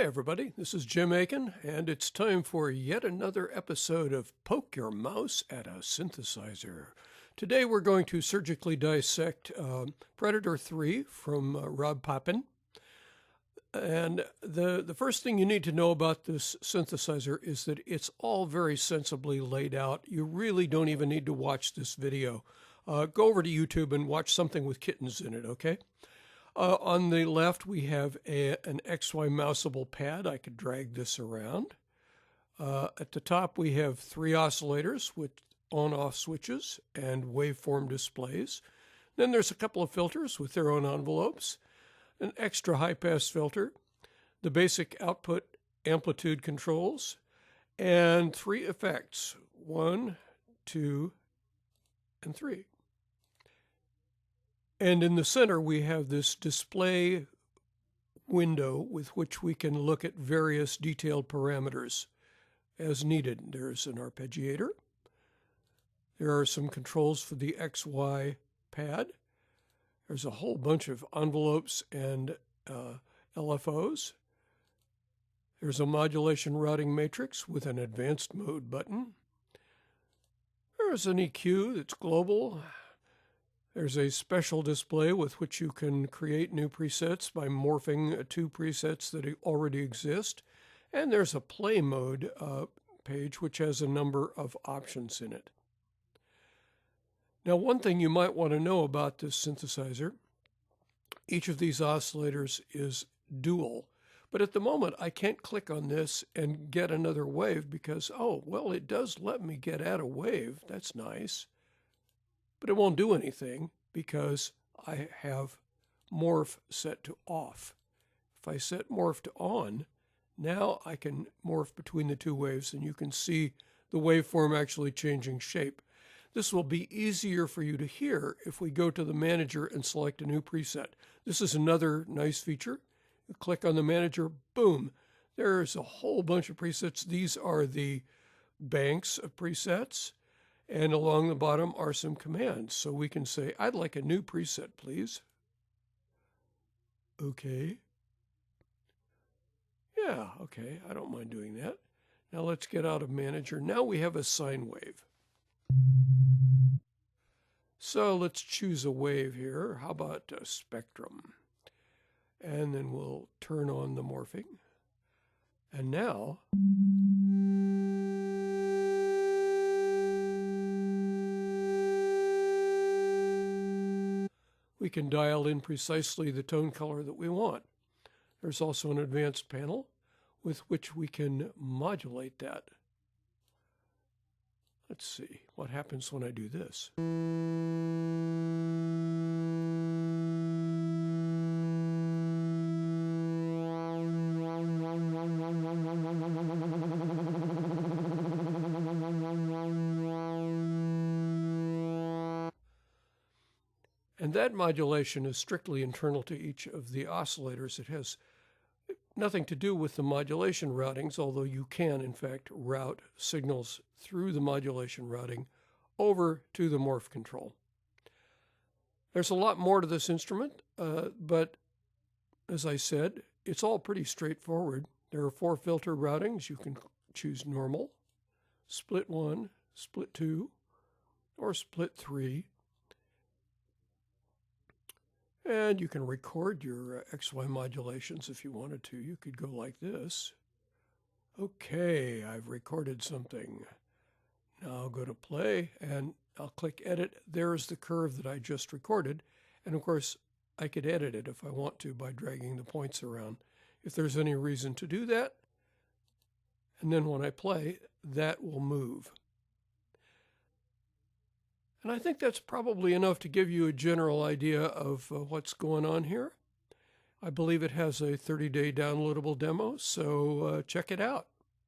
Hi, everybody. This is Jim Aiken, and it's time for yet another episode of Poke Your Mouse at a Synthesizer. Today, we're going to surgically dissect Predator 3 from Rob Poppin. And the first thing you need to know about this synthesizer is that it's all very sensibly laid out. You really don't even need to watch this video. Go over to YouTube and watch something with kittens in it, okay? On the left, we have an XY mouseable pad. I could drag this around. At the top, we have 3 oscillators with on-off switches and waveform displays. Then there's a couple of filters with their own envelopes, an extra high-pass filter, the basic output amplitude controls, and 3 effects, 1, 2, and 3. And in the center, we have this display window with which we can look at various detailed parameters as needed. There's an arpeggiator. There are some controls for the XY pad. There's a whole bunch of envelopes and LFOs. There's a modulation routing matrix with an advanced mode button. There's an EQ that's global. There's a special display with which you can create new presets by morphing 2 presets that already exist. And there's a play mode page which has a number of options in it. Now, one thing you might want to know about this synthesizer, each of these oscillators is dual. But at the moment, I can't click on this and get another wave because, oh, well, it does let me get at a wave. That's nice. But it won't do anything because I have morph set to off. If I set morph to on, now I can morph between the 2 waves and you can see the waveform actually changing shape. This will be easier for you to hear if we go to the manager and select a new preset. This is another nice feature. You click on the manager, boom, there's a whole bunch of presets. These are the banks of presets. And along the bottom are some commands. So we can say, I'd like a new preset, please. Okay. Yeah, okay, I don't mind doing that. Now let's get out of Manager. Now we have a sine wave. So let's choose a wave here. How about a spectrum? And then we'll turn on the morphing. And now we can dial in precisely the tone color that we want. There's also an advanced panel with which we can modulate that. Let's see what happens when I do this. And that modulation is strictly internal to each of the oscillators. It has nothing to do with the modulation routings, although you can, in fact, route signals through the modulation routing over to the morph control. There's a lot more to this instrument, but as I said, it's all pretty straightforward. There are 4 filter routings. You can choose normal, split 1, split 2, or split 3. And you can record your XY modulations if you wanted to. You could go like this. Okay, I've recorded something. Now I'll go to play and I'll click edit. There's the curve that I just recorded. And of course, I could edit it if I want to by dragging the points around. If there's any reason to do that, and then when I play, that will move. And I think that's probably enough to give you a general idea of what's going on here. I believe it has a 30-day downloadable demo, so check it out.